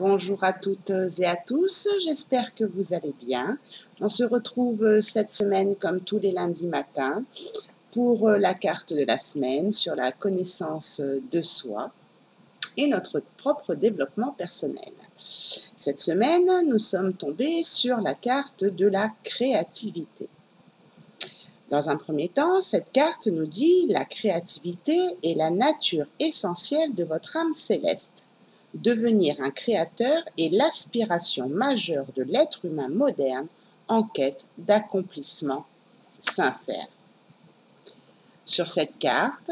Bonjour à toutes et à tous, j'espère que vous allez bien. On se retrouve cette semaine comme tous les lundis matins pour la carte de la semaine sur la connaissance de soi et notre propre développement personnel. Cette semaine, nous sommes tombés sur la carte de la créativité. Dans un premier temps, cette carte nous dit la créativité est la nature essentielle de votre âme céleste. Devenir un créateur est l'aspiration majeure de l'être humain moderne en quête d'accomplissement sincère. Sur cette carte,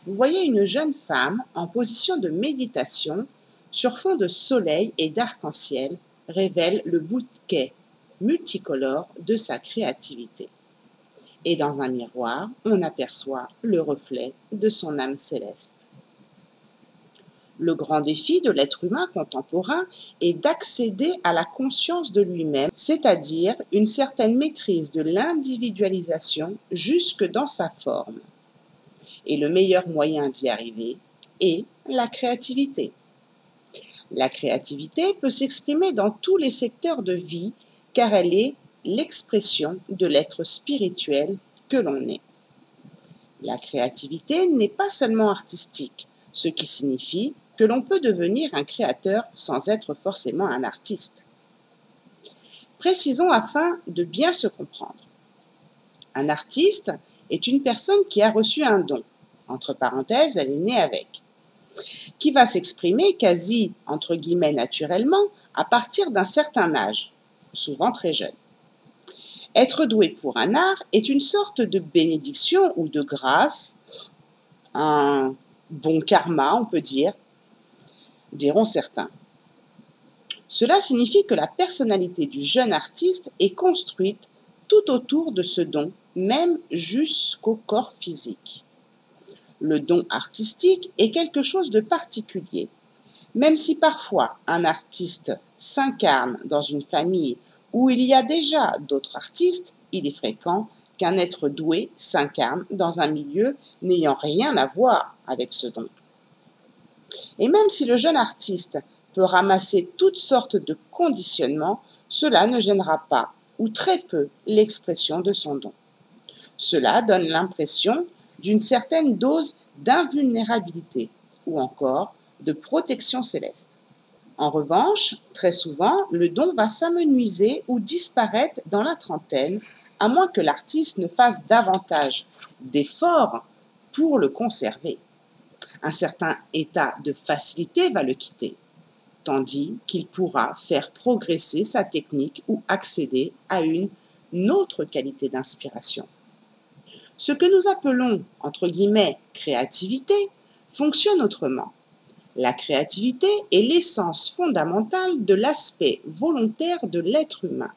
vous voyez une jeune femme en position de méditation sur fond de soleil et d'arc-en-ciel révèle le bouquet multicolore de sa créativité. Et dans un miroir, on aperçoit le reflet de son âme céleste. Le grand défi de l'être humain contemporain est d'accéder à la conscience de lui-même, c'est-à-dire une certaine maîtrise de l'individualisation jusque dans sa forme. Et le meilleur moyen d'y arriver est la créativité. La créativité peut s'exprimer dans tous les secteurs de vie car elle est l'expression de l'être spirituel que l'on est. La créativité n'est pas seulement artistique, ce qui signifie que l'on peut devenir un créateur sans être forcément un artiste. Précisons afin de bien se comprendre. Un artiste est une personne qui a reçu un don, entre parenthèses, elle est née avec, qui va s'exprimer quasi, entre guillemets, naturellement, à partir d'un certain âge, souvent très jeune. Être doué pour un art est une sorte de bénédiction ou de grâce, un bon karma, on peut dire, diront certains. Cela signifie que la personnalité du jeune artiste est construite tout autour de ce don, même jusqu'au corps physique. Le don artistique est quelque chose de particulier. Même si parfois un artiste s'incarne dans une famille où il y a déjà d'autres artistes, il est fréquent qu'un être doué s'incarne dans un milieu n'ayant rien à voir avec ce don. Et même si le jeune artiste peut ramasser toutes sortes de conditionnements, cela ne gênera pas ou très peu l'expression de son don. Cela donne l'impression d'une certaine dose d'invulnérabilité ou encore de protection céleste. En revanche, très souvent, le don va s'amenuiser ou disparaître dans la trentaine, à moins que l'artiste ne fasse davantage d'efforts pour le conserver. Un certain état de facilité va le quitter, tandis qu'il pourra faire progresser sa technique ou accéder à une autre qualité d'inspiration. Ce que nous appelons, entre guillemets, créativité, fonctionne autrement. La créativité est l'essence fondamentale de l'aspect volontaire de l'être humain.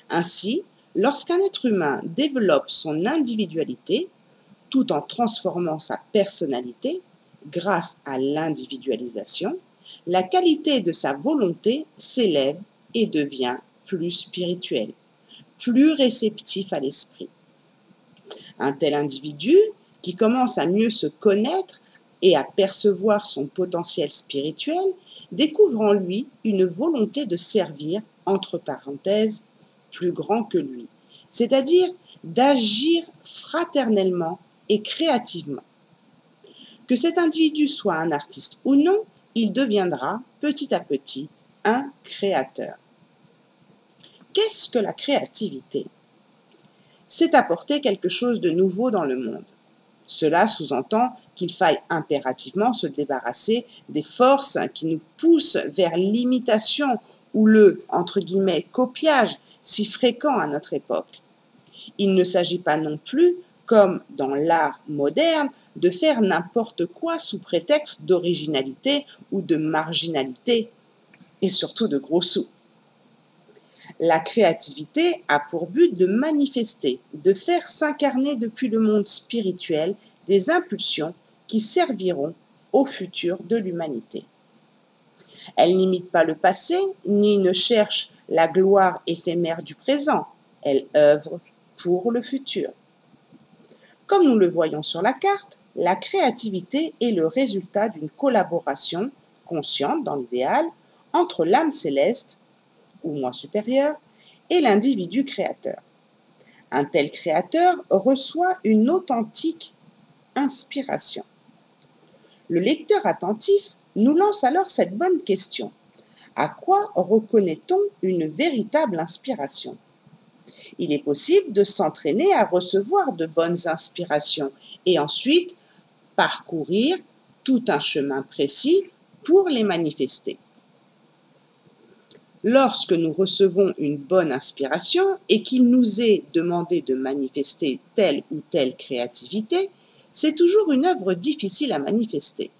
Ainsi, lorsqu'un être humain développe son individualité, tout en transformant sa personnalité, grâce à l'individualisation, la qualité de sa volonté s'élève et devient plus spirituelle, plus réceptif à l'esprit. Un tel individu, qui commence à mieux se connaître et à percevoir son potentiel spirituel, découvre en lui une volonté de servir, entre parenthèses, plus grand que lui, c'est-à-dire d'agir fraternellement et créativement. Que cet individu soit un artiste ou non, il deviendra petit à petit un créateur. Qu'est-ce que la créativité ? C'est apporter quelque chose de nouveau dans le monde. Cela sous-entend qu'il faille impérativement se débarrasser des forces qui nous poussent vers l'imitation ou le, entre guillemets, copiage si fréquent à notre époque. Il ne s'agit pas non plus, comme dans l'art moderne, de faire n'importe quoi sous prétexte d'originalité ou de marginalité, et surtout de gros sous. La créativité a pour but de manifester, de faire s'incarner depuis le monde spirituel des impulsions qui serviront au futur de l'humanité. Elle n'imite pas le passé, ni ne cherche la gloire éphémère du présent. Elle œuvre pour le futur. Comme nous le voyons sur la carte, la créativité est le résultat d'une collaboration, consciente dans l'idéal, entre l'âme céleste, ou moi supérieur, et l'individu créateur. Un tel créateur reçoit une authentique inspiration. Le lecteur attentif nous lance alors cette bonne question. À quoi reconnaît-on une véritable inspiration? Il est possible de s'entraîner à recevoir de bonnes inspirations et ensuite parcourir tout un chemin précis pour les manifester. Lorsque nous recevons une bonne inspiration et qu'il nous est demandé de manifester telle ou telle créativité, c'est toujours une œuvre difficile à manifester.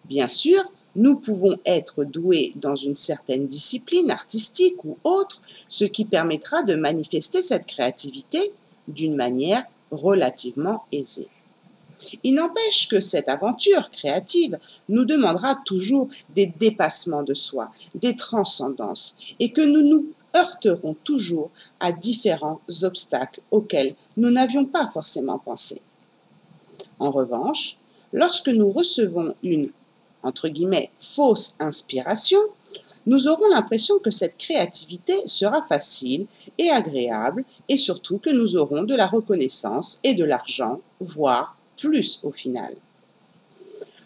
Bien sûr, nous pouvons être doués dans une certaine discipline artistique ou autre, ce qui permettra de manifester cette créativité d'une manière relativement aisée. Il n'empêche que cette aventure créative nous demandera toujours des dépassements de soi, des transcendances, et que nous nous heurterons toujours à différents obstacles auxquels nous n'avions pas forcément pensé. En revanche, lorsque nous recevons une, entre guillemets, fausse inspiration, nous aurons l'impression que cette créativité sera facile et agréable et surtout que nous aurons de la reconnaissance et de l'argent, voire plus au final.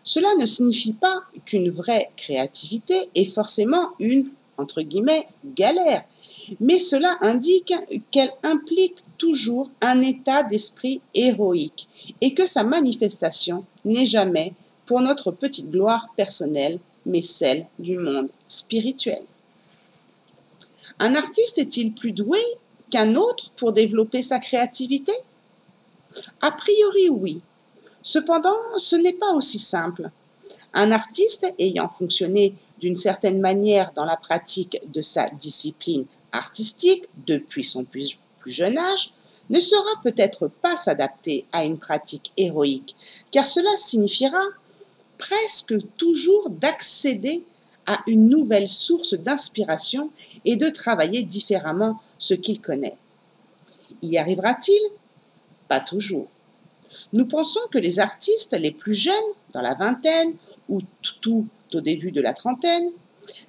Cela ne signifie pas qu'une vraie créativité est forcément une, entre guillemets, galère, mais cela indique qu'elle implique toujours un état d'esprit héroïque et que sa manifestation n'est jamais pour notre petite gloire personnelle, mais celle du monde spirituel. Un artiste est-il plus doué qu'un autre pour développer sa créativité? A priori, oui. Cependant, ce n'est pas aussi simple. Un artiste ayant fonctionné d'une certaine manière dans la pratique de sa discipline artistique depuis son plus jeune âge ne saura peut-être pas s'adapter à une pratique héroïque, car cela signifiera presque toujours d'accéder à une nouvelle source d'inspiration et de travailler différemment ce qu'il connaît. Y arrivera-t-il? Pas toujours. Nous pensons que les artistes les plus jeunes, dans la vingtaine ou tout au début de la trentaine,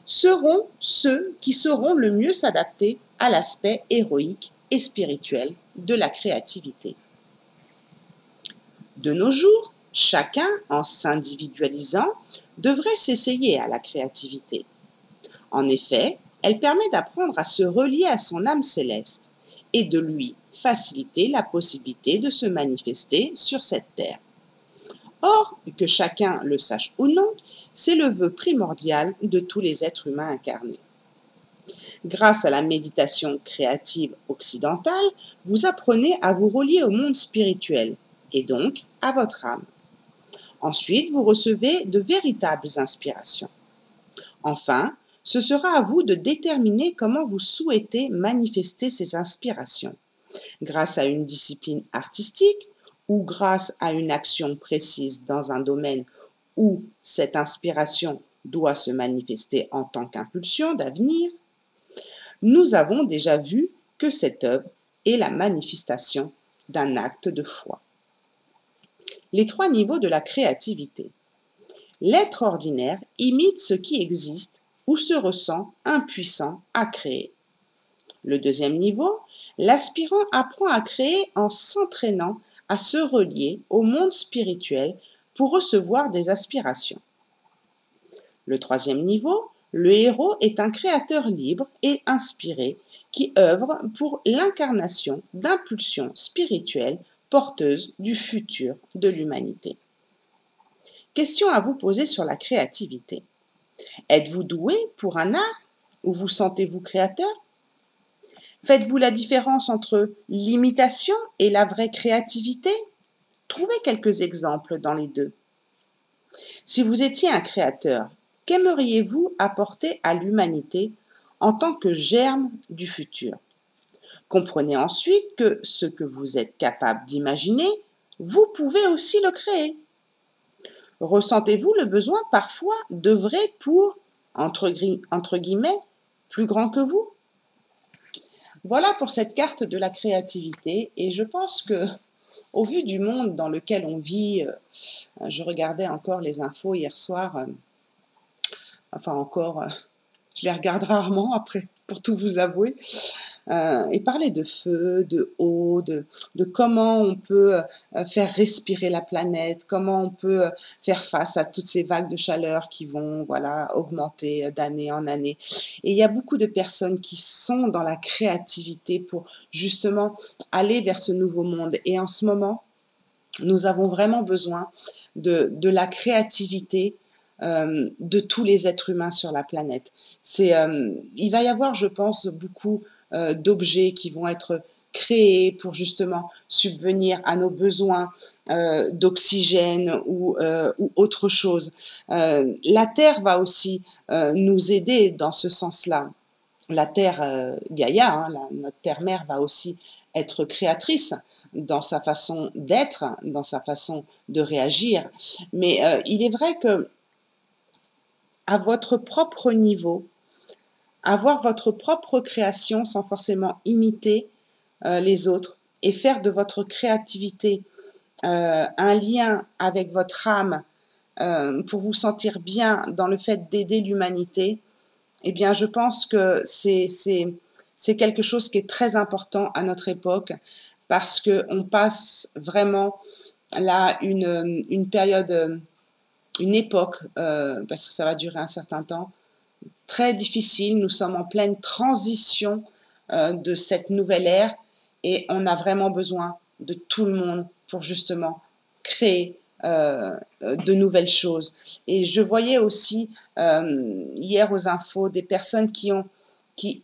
seront ceux qui sauront le mieux s'adapter à l'aspect héroïque et spirituel de la créativité. De nos jours, chacun, en s'individualisant, devrait s'essayer à la créativité. En effet, elle permet d'apprendre à se relier à son âme céleste et de lui faciliter la possibilité de se manifester sur cette terre. Or, que chacun le sache ou non, c'est le vœu primordial de tous les êtres humains incarnés. Grâce à la méditation créative occidentale, vous apprenez à vous relier au monde spirituel et donc à votre âme. Ensuite, vous recevez de véritables inspirations. Enfin, ce sera à vous de déterminer comment vous souhaitez manifester ces inspirations. Grâce à une discipline artistique ou grâce à une action précise dans un domaine où cette inspiration doit se manifester en tant qu'impulsion d'avenir, nous avons déjà vu que cette œuvre est la manifestation d'un acte de foi. Les 3 niveaux de la créativité. L'être ordinaire imite ce qui existe ou se ressent impuissant à créer. Le 2e niveau, l'aspirant apprend à créer en s'entraînant à se relier au monde spirituel pour recevoir des aspirations. Le 3e niveau, le héros est un créateur libre et inspiré qui œuvre pour l'incarnation d'impulsions spirituelles porteuses du futur de l'humanité. Question à vous poser sur la créativité. Êtes-vous doué pour un art ou vous sentez-vous créateur? Faites-vous la différence entre l'imitation et la vraie créativité? Trouvez quelques exemples dans les deux. Si vous étiez un créateur, qu'aimeriez-vous apporter à l'humanité en tant que germe du futur? Comprenez ensuite que ce que vous êtes capable d'imaginer, vous pouvez aussi le créer. Ressentez-vous le besoin parfois d'œuvrer pour, entre guillemets, plus grand que vous? Voilà pour cette carte de la créativité et je pense que au vu du monde dans lequel on vit, je regardais encore les infos hier soir, Je les regarde rarement après, pour tout vous avouer. Et parler de feu, de eau, de comment on peut faire respirer la planète, comment on peut faire face à toutes ces vagues de chaleur qui vont voilà, augmenter d'année en année. Et il y a beaucoup de personnes qui sont dans la créativité pour justement aller vers ce nouveau monde. Et en ce moment, nous avons vraiment besoin de la créativité de tous les êtres humains sur la planète. Il va y avoir, je pense, beaucoup d'objets qui vont être créés pour justement subvenir à nos besoins d'oxygène ou autre chose. La Terre va aussi nous aider dans ce sens-là. La Terre Gaïa, hein, notre Terre-Mère, va aussi être créatrice dans sa façon d'être, dans sa façon de réagir. Mais il est vrai que à votre propre niveau, avoir votre propre création sans forcément imiter les autres et faire de votre créativité un lien avec votre âme pour vous sentir bien dans le fait d'aider l'humanité, eh bien, je pense que c'est quelque chose qui est très important à notre époque parce qu'on passe vraiment là une période, une époque, parce que ça va durer un certain temps, très difficile. Nous sommes en pleine transition de cette nouvelle ère et on a vraiment besoin de tout le monde pour justement créer de nouvelles choses. Et je voyais aussi hier aux infos des personnes qui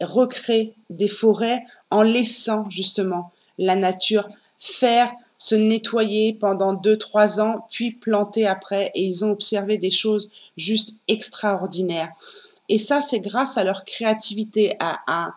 recréent des forêts en laissant justement la nature faire se nettoyer pendant 2, 3 ans, puis planter après. Et ils ont observé des choses juste extraordinaires. Et ça, c'est grâce à leur créativité, à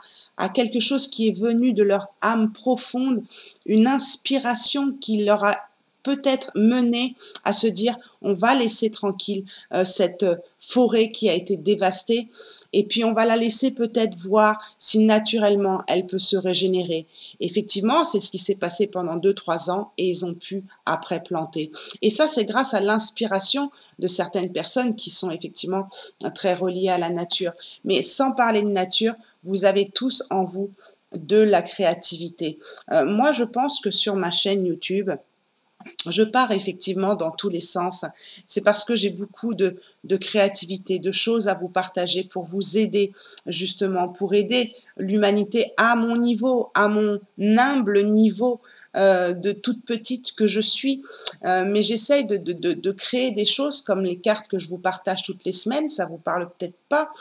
quelque chose qui est venu de leur âme profonde, une inspiration qui leur a peut-être mené à se dire on va laisser tranquille cette forêt qui a été dévastée et puis on va la laisser peut-être voir si naturellement elle peut se régénérer. Effectivement, c'est ce qui s'est passé pendant 2, 3 ans et ils ont pu après planter. Et ça, c'est grâce à l'inspiration de certaines personnes qui sont effectivement très reliées à la nature. Mais sans parler de nature, vous avez tous en vous de la créativité. Moi, je pense que sur ma chaîne YouTube, je pars effectivement dans tous les sens. C'est parce que j'ai beaucoup de créativité, de choses à vous partager pour vous aider, justement, pour aider l'humanité à mon niveau, à mon humble niveau de toute petite que je suis. Mais j'essaye de créer des choses comme les cartes que je vous partage toutes les semaines. Ça vous parle peut-être pas,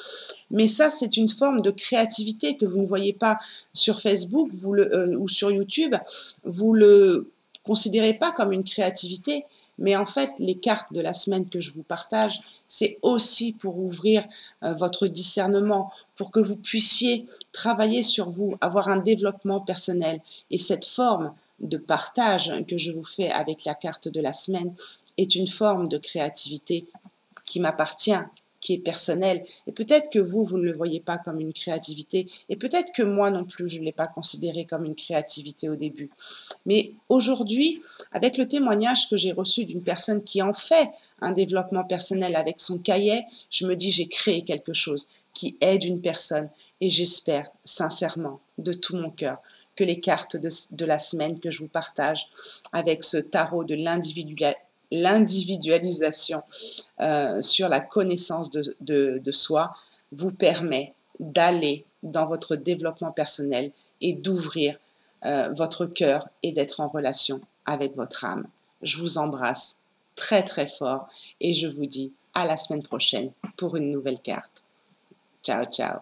mais ça, c'est une forme de créativité que vous ne voyez pas sur Facebook ou sur YouTube. Vous le considérez pas comme une créativité, mais en fait, les cartes de la semaine que je vous partage, c'est aussi pour ouvrir votre discernement, pour que vous puissiez travailler sur vous, avoir un développement personnel. Et cette forme de partage que je vous fais avec la carte de la semaine est une forme de créativité qui m'appartient, qui est personnel. Et peut-être que vous ne le voyez pas comme une créativité. Et peut-être que moi non plus, je ne l'ai pas considéré comme une créativité au début. Mais aujourd'hui, avec le témoignage que j'ai reçu d'une personne qui en fait un développement personnel avec son cahier, je me dis j'ai créé quelque chose qui aide une personne. Et j'espère sincèrement, de tout mon cœur, que les cartes de la semaine que je vous partage avec ce tarot de l'individualisation sur la connaissance de soi vous permet d'aller dans votre développement personnel et d'ouvrir votre cœur et d'être en relation avec votre âme. Je vous embrasse très très fort et je vous dis à la semaine prochaine pour une nouvelle carte. Ciao, ciao.